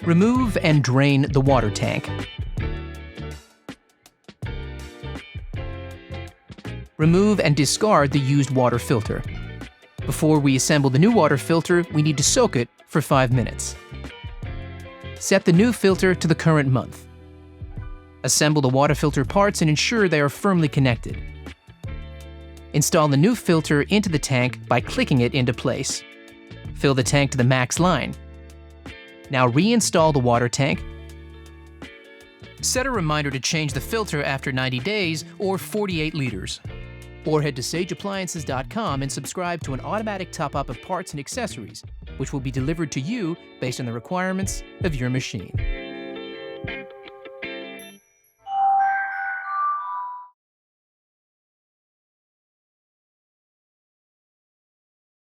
Remove and drain the water tank. Remove and discard the used water filter. Before we assemble the new water filter, we need to soak it for 5 minutes. Set the new filter to the current month. Assemble the water filter parts and ensure they are firmly connected. Install the new filter into the tank by clicking it into place. Fill the tank to the max line. Now reinstall the water tank. Set a reminder to change the filter after 90 days or 48 liters. Or head to sageappliances.com and subscribe to an automatic top-up of parts and accessories, which will be delivered to you based on the requirements of your machine.